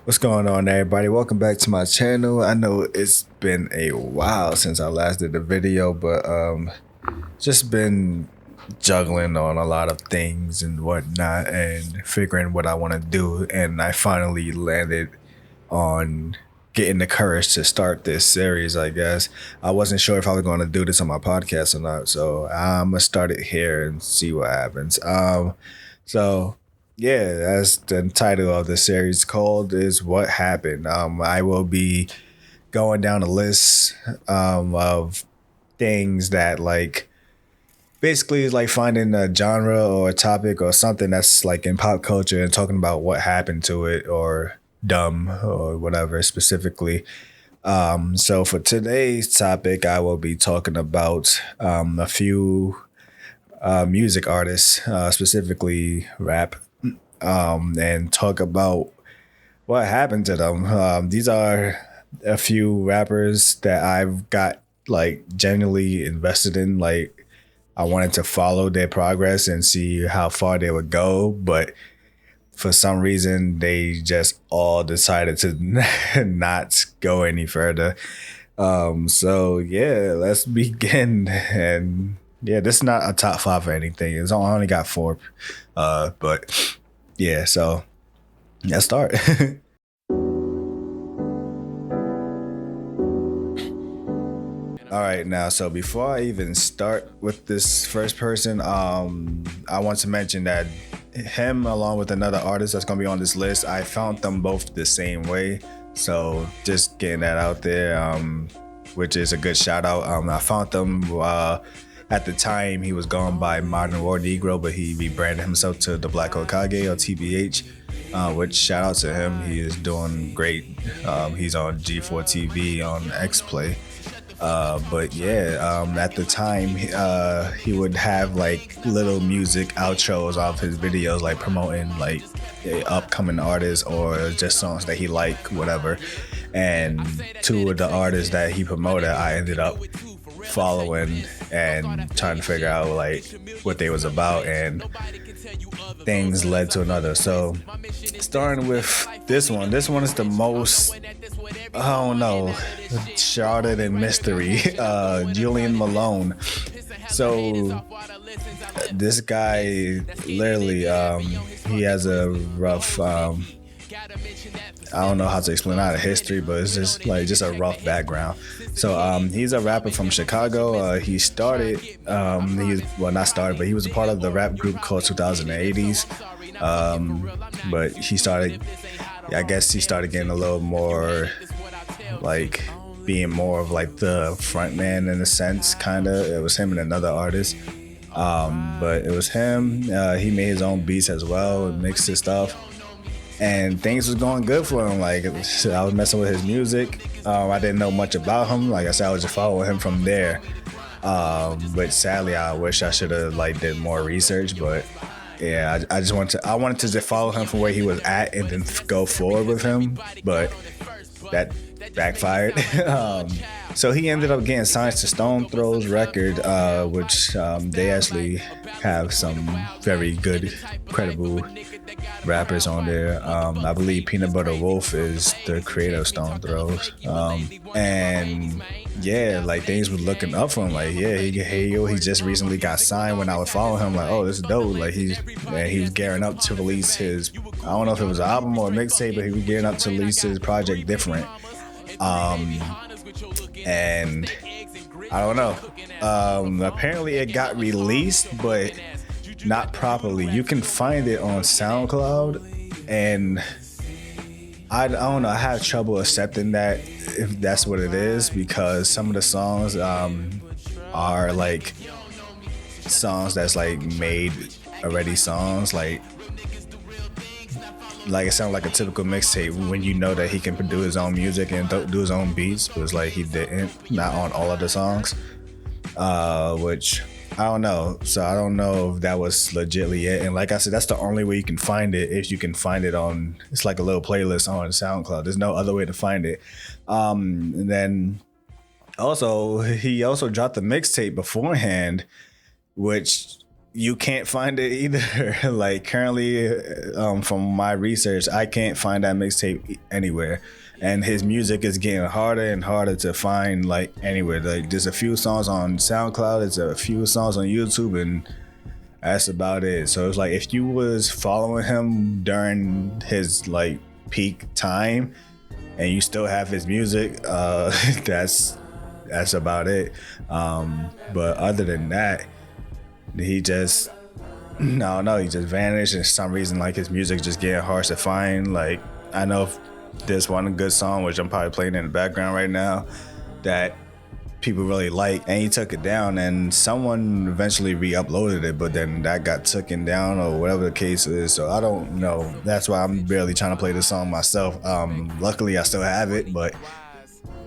What's going on, everybody? Welcome back to my channel. I know it's been a while since I last did a video, but just been juggling on a lot of things and whatnot and figuring what I want to do, and I finally landed on getting the courage to start this series. I guess I wasn't sure if I was going to do this on my podcast or not, so I'm gonna start it here and see what happens. So yeah, that's the title of the series called is What Happened. I will be going down a list of things that like basically is like finding a genre or a topic or something that's like in pop culture and talking about what happened to it or dumb or whatever specifically. So for today's topic, I will be talking about a few music artists, specifically rap, and talk about what happened to them. These are a few rappers that I've got like genuinely invested in. Like I wanted to follow their progress and see how far they would go, but for some reason they just all decided to not go any further. So yeah, let's begin. And yeah, this is not a top five or anything. I only got four. But yeah, so let's start. All right, now, so before I even start with this first person, I want to mention that him, along with another artist that's gonna be on this list, I found them both the same way. So just getting that out there, which is a good shout out. I found them at the time he was gone by Modern War Negro, but he rebranded himself to the Black Okage or TBH. Which shout out to him. He is doing great. He's on G4 TV on X Play. But yeah, at the time, he would have like little music outros off his videos, like promoting like upcoming artists or just songs that he liked, whatever. And two of the artists that he promoted, I ended up following and trying to figure out like what they was about, and things led to another. So starting with this one is the most, I don't know, shrouded in mystery. Julian Malone. So this guy literally, he has a rough, I don't know how to explain out of history, but it's just a rough background. So he's a rapper from Chicago. He started, not started, but he was a part of the rap group called 2080s. But he started, I guess he started getting a little more like being more of like the front man in a sense, kind of. It was him and another artist. But it was him. He made his own beats as well, mixed his stuff. And things was going good for him. Like I was messing with his music. I didn't know much about him. Like I said, I was just following him from there. But sadly, I wish I should have like did more research. But yeah, I wanted to just follow him from where he was at and then go forward with him. But that backfired. So he ended up getting signed to Stone Throw's record, which they actually have some very good, credible rappers on there. I believe Peanut Butter Wolf is the creator of Stone Throws. And yeah, like things were looking up for him. Like, yeah, he just recently got signed. When I was following him, like, oh, this is dope. Like he was gearing up to release his, I don't know if it was an album or a mixtape, but he was gearing up to release his project Different. And I don't know. Apparently it got released, but not properly. You can find it on SoundCloud, and I don't know. I have trouble accepting that if that's what it is, because some of the songs are like songs that's like made already songs, like it sounds like a typical mixtape when you know that he can produce his own music and do his own beats, but it's like he didn't, not on all of the songs, which I don't know. So I don't know if that was legitly it. And like I said, that's the only way you can find it, if you can find it on, it's like a little playlist on SoundCloud. There's no other way to find it. And then also, he also dropped the mixtape beforehand, which you can't find it either. Like currently, from my research, I can't find that mixtape anywhere. And his music is getting harder and harder to find, like anywhere. Like there's a few songs on SoundCloud, there's a few songs on YouTube, and that's about it. So it's like if you was following him during his like peak time, and you still have his music, that's about it. But other than that, he just no, he just vanished. And for some reason, like his music just getting hard to find. Like I know there's one good song which I'm probably playing in the background right now that people really like, and he took it down, and someone eventually re-uploaded it, but then that got taken down or whatever the case is. So I don't know. That's why I'm barely trying to play the song myself. Luckily I still have it, but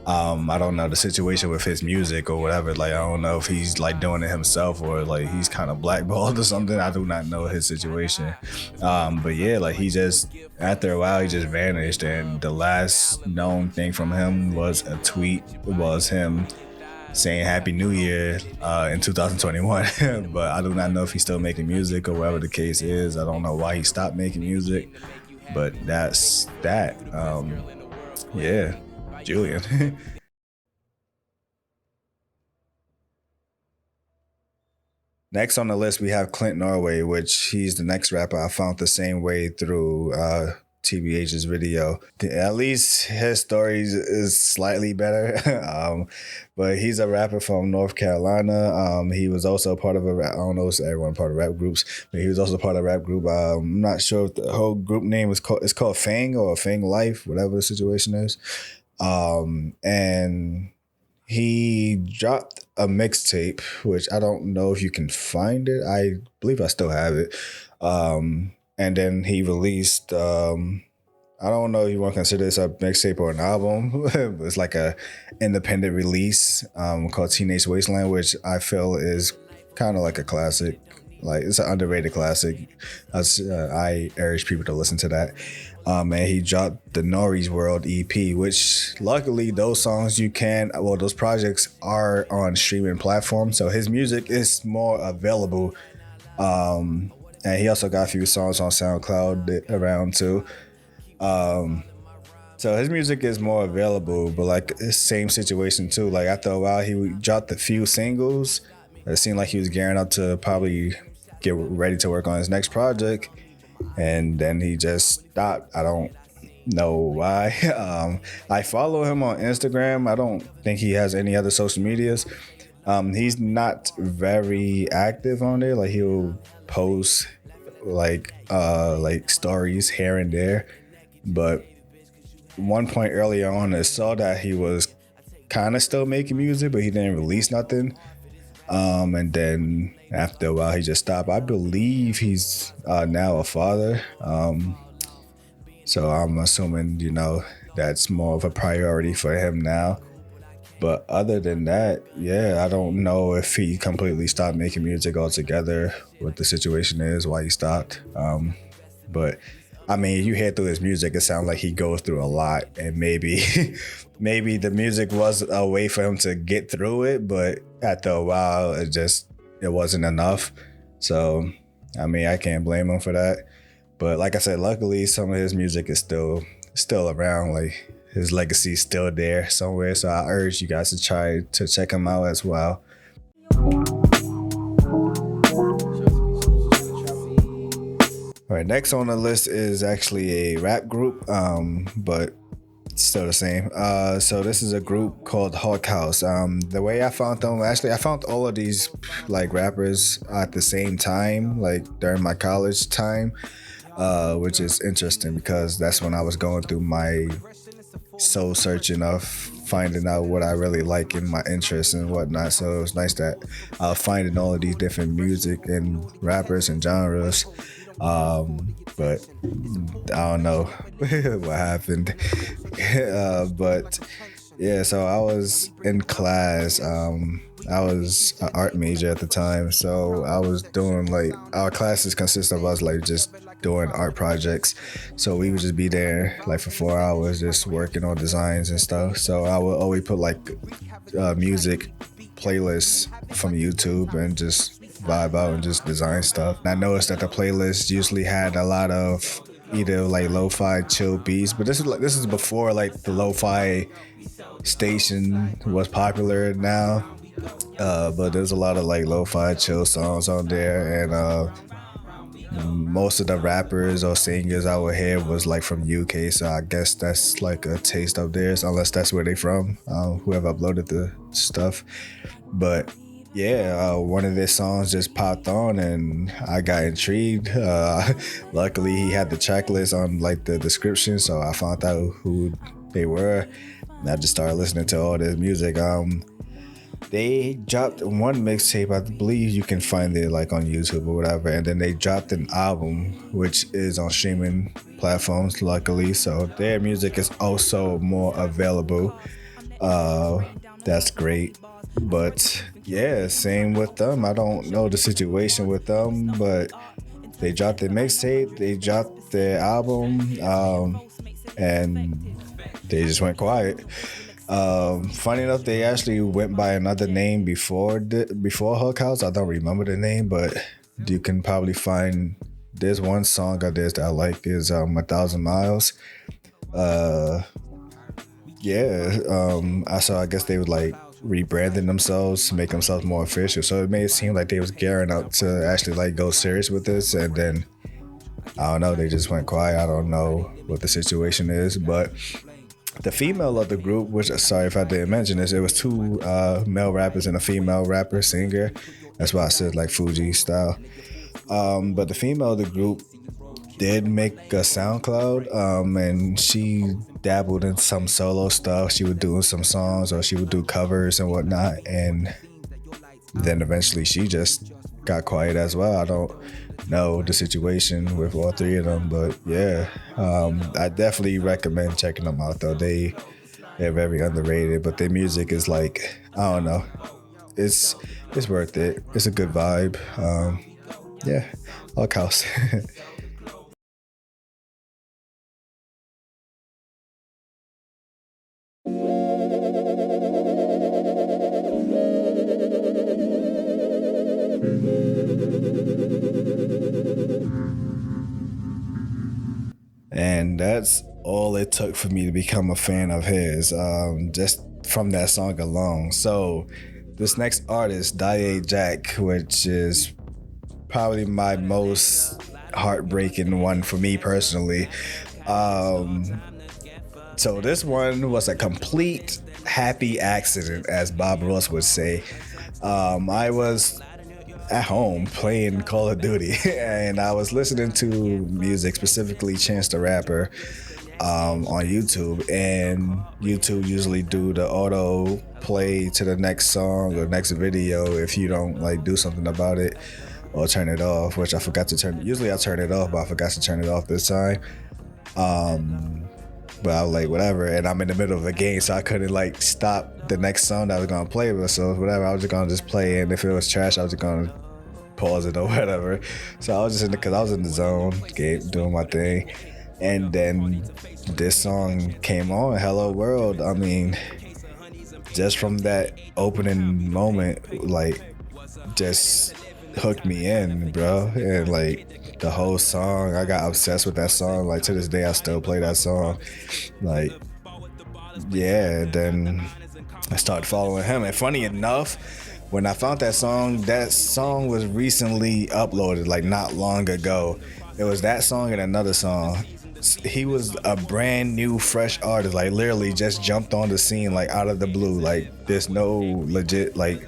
I don't know the situation with his music or whatever. Like I don't know if he's like doing it himself or like he's kind of blackballed or something. I do not know his situation. But yeah, like he just, after a while he just vanished, and the last known thing from him was a tweet. It was him saying Happy New Year in 2021. But I do not know if he's still making music or whatever the case is. I don't know why he stopped making music, but that's that. Yeah, Julian. Next on the list, we have Clint Norway, which he's the next rapper I found the same way through TBH's video. At least his story is slightly better. But he's a rapper from North Carolina. He was also part of I don't know if everyone part of rap groups, but he was also part of a rap group. I'm not sure if the whole group name is called, it's called Fang or Fang Life, whatever the situation is. And he dropped a mixtape, which I don't know if you can find it. I believe I still have it. And then he released, I don't know if you want to consider this a mixtape or an album. It's like a independent release called Teenage Wasteland, which I feel is kind of like a classic. Like it's an underrated classic. I urge people to listen to that. And he dropped the Nori's World EP, which luckily those songs those projects are on streaming platforms. So his music is more available. And he also got a few songs on SoundCloud around too. So his music is more available, but like same situation too. Like after a while, he dropped a few singles. It seemed like he was gearing up to probably get ready to work on his next project, and then he just stopped. I don't know why. I follow him on Instagram. I don't think he has any other social medias. He's not very active on there. Like he'll post like stories here and there, but one point earlier on I saw that he was kind of still making music, but he didn't release nothing. And then after a while he just stopped. I believe he's now a father, so I'm assuming that's more of a priority for him now. But other than that, yeah, I don't know if he completely stopped making music altogether, what the situation is, why he stopped. But I mean, you hear through his music, it sounds like he goes through a lot, and maybe the music was a way for him to get through it, but after a while, it wasn't enough. So, I mean, I can't blame him for that. But like I said, luckily, some of his music is still around. Like his legacy is still there somewhere. So I urge you guys to try to check him out as well. All right, next on the list is actually a rap group, but it's still the same. So this is a group called Hawk House. The way I found them, actually, I found all of these like rappers at the same time, like during my college time, which is interesting because that's when I was going through my soul searching of finding out what I really like in my interests and whatnot. So it was nice that I was finding all of these different music and rappers and genres. But I don't know what happened. But yeah, so I was in class. I was an art major at the time, so I was doing like our classes consist of us like just doing art projects. So we would just be there like for 4 hours just working on designs and stuff. So I would always put like music playlists from YouTube and just vibe out and just design stuff. And I noticed that the playlist usually had a lot of either like lo-fi chill beats, but this is before like the lo-fi station was popular now. But there's a lot of like lo-fi chill songs on there, and most of the rappers or singers I would hear was like from UK, so I guess that's like a taste of theirs, unless that's where they from, whoever uploaded the stuff. But yeah, one of their songs just popped on and I got intrigued. Luckily he had the checklist on like the description, so I found out who they were and I just started listening to all this music. They dropped one mixtape, I believe you can find it like on YouTube or whatever, and then they dropped an album which is on streaming platforms, luckily, so their music is also more available. That's great. But yeah, same with them. I don't know the situation with them, but they dropped their mixtape, they dropped their album, and they just went quiet. Funny enough, they actually went by another name before Hulk House. I don't remember the name, but you can probably find. There's one song of theirs that I like is 1,000 Miles. I guess they was like rebranding themselves to make themselves more official. So it made it seem like they was gearing up to actually like go serious with this, and then I don't know, they just went quiet. I don't know what the situation is, but the female of the group, which sorry if I didn't mention this, it was two male rappers and a female rapper singer. That's why I said like Fuji style. But the female of the group did make a SoundCloud, and she dabbled in some solo stuff. She would do some songs or she would do covers and whatnot, and then eventually she just got quiet as well. I don't know the situation with all three of them, but yeah, I definitely recommend checking them out though. They're very underrated, but their music is like, I don't know, it's worth it. It's a good vibe. Yeah, all counts. And that's all it took for me to become a fan of his, just from that song alone. So this next artist, Daiya Jack, which is probably my most heartbreaking one for me personally. So this one was a complete happy accident, as Bob Ross would say. I was at home playing Call of Duty and I was listening to music, specifically Chance the Rapper, on YouTube, and YouTube usually do the auto play to the next song or next video if you don't like do something about it or turn it off, which I forgot to turn. Usually I turn it off, but I forgot to turn it off this time. But I was like, whatever, and I'm in the middle of a game, so I couldn't like stop the next song that I was gonna play with. So whatever, I was just gonna just play it, and if it was trash, I was just gonna pause it or whatever. So I was just because I was in the zone, doing my thing, and then this song came on, "Hello World." I mean, just from that opening moment, like, just hooked me in, bro, and like the whole song, I got obsessed with that song. Like to this day, I still play that song. Like, yeah. Then I started following him, and funny enough, when I found that song was recently uploaded, like not long ago. It was that song and another song. He was a brand new, fresh artist, like literally just jumped on the scene, like out of the blue. Like there's no legit like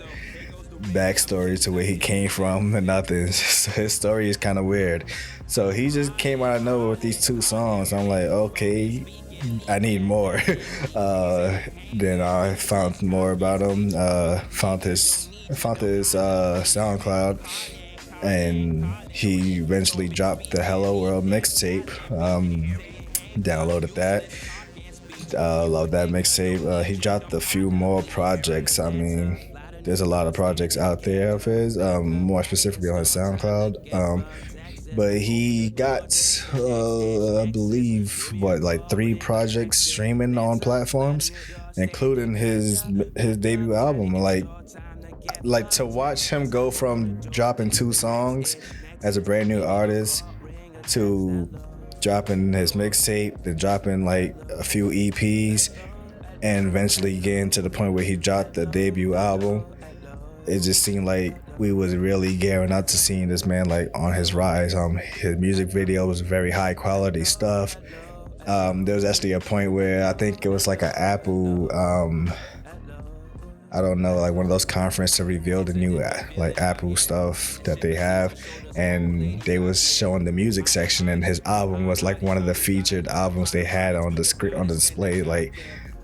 backstory to where he came from and nothing. So his story is kind of weird. So he just came out of nowhere with these two songs. I'm like, okay, I need more. Then I found more about him. Found his SoundCloud, and he eventually dropped the Hello World mixtape. Downloaded that. Love that mixtape. He dropped a few more projects. I mean, there's a lot of projects out there of his, more specifically on his SoundCloud. But he got, I believe, like 3 projects streaming on platforms, including his debut album. Like, like to watch him go from dropping 2 songs as a brand new artist to dropping his mixtape, to dropping like a few EPs, and eventually getting to the point where he dropped the debut album. It just seemed like we was really gearing up to seeing this man like on his rise. His music video was very high quality stuff. There was actually a point where I think it was like an Apple, I don't know, like one of those conferences to reveal the new like Apple stuff that they have, and they was showing the music section, and his album was like one of the featured albums they had on the screen, on the display. Like,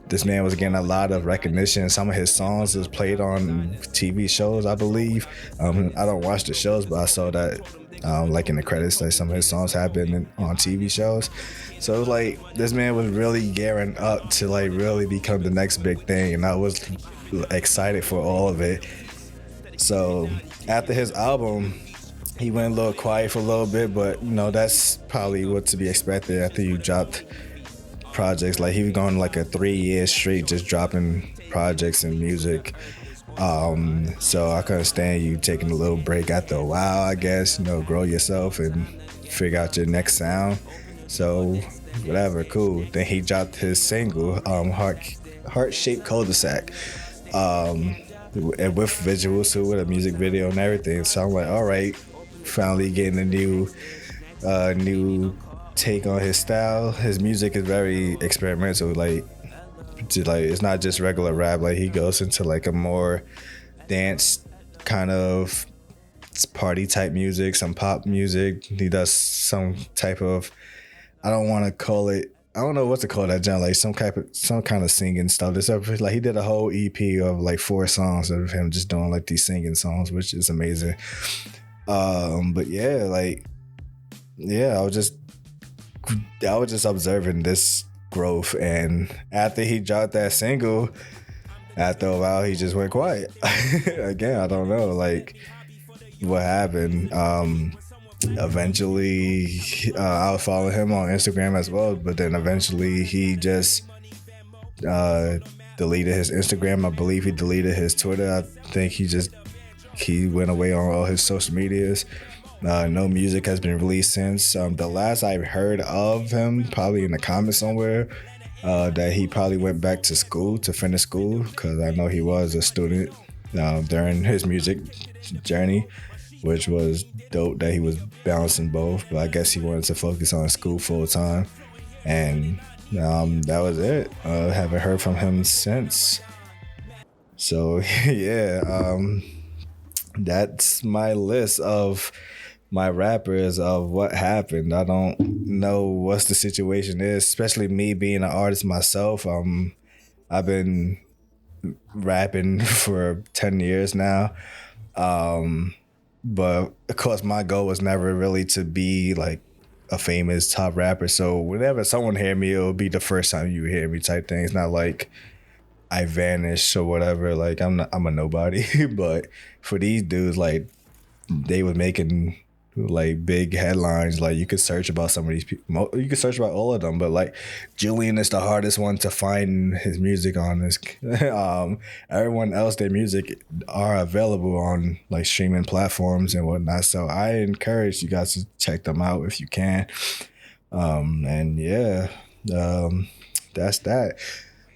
this man was getting a lot of recognition. Some of his songs was played on TV shows, I believe. I don't watch the shows, but I saw that like in the credits, like some of his songs have been on TV shows. So it was like this man was really gearing up to like really become the next big thing, and I was excited for all of it. So after his album, he went a little quiet for a little bit, but you know, that's probably what to be expected after you dropped projects. Like, he was going like a 3 years straight just dropping projects and music. So I can understand you taking a little break after a while, I guess, you know, grow yourself and figure out your next sound. So whatever, cool. Then he dropped his single, Heart-Shaped Cul-de-sac, and with visuals too, with a music video and everything. So I'm like, all right, finally getting a new take on his style. His music is very experimental. Like it's not just regular rap. Like, he goes into like a more dance kind of party type music, some pop music. He does some type of, I don't know what to call that genre, like some kind of singing stuff. Like, he did a whole EP of like 4 songs of him just doing like these singing songs, which is amazing. But yeah, I was just observing this growth, and after he dropped that single, after a while he just went quiet. Again, I don't know like what happened. Eventually I was following him on Instagram as well, but then eventually he just deleted his Instagram. I believe he deleted his Twitter. I think he went away on all his social medias. No music has been released since. The last I heard of him, probably in the comments somewhere, that he probably went back to school to finish school, because I know he was a student during his music journey, which was dope that he was balancing both. But I guess he wanted to focus on school full time, and that was it. Haven't heard from him since. So yeah, that's my list of my rappers of what happened. I don't know what the situation is, especially me being an artist myself. I've been rapping for 10 years now. But of course my goal was never really to be like a famous top rapper. So whenever someone hear me, it'll be the first time you hear me type thing. It's not like I vanished or whatever. Like, I'm a nobody. But for these dudes, like, they were making like big headlines. Like, you could search about some of these people. You could search about all of them, but like Julian is the hardest one to find his music on. This everyone else, their music are available on like streaming platforms and whatnot. So I encourage you guys to check them out if you can. And yeah, that's that.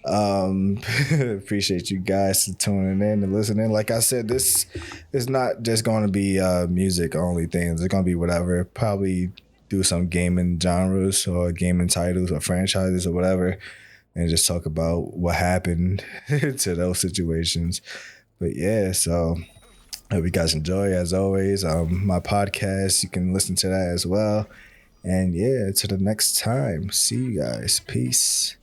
Appreciate you guys tuning in and listening. Like I said, this is not just going to be music only things. It's going to be whatever. Probably do some gaming genres or gaming titles or franchises or whatever, and just talk about what happened to those situations. But yeah, so hope you guys enjoy. As always, my podcast, you can listen to that as well. And yeah, to the next time. See you guys. Peace.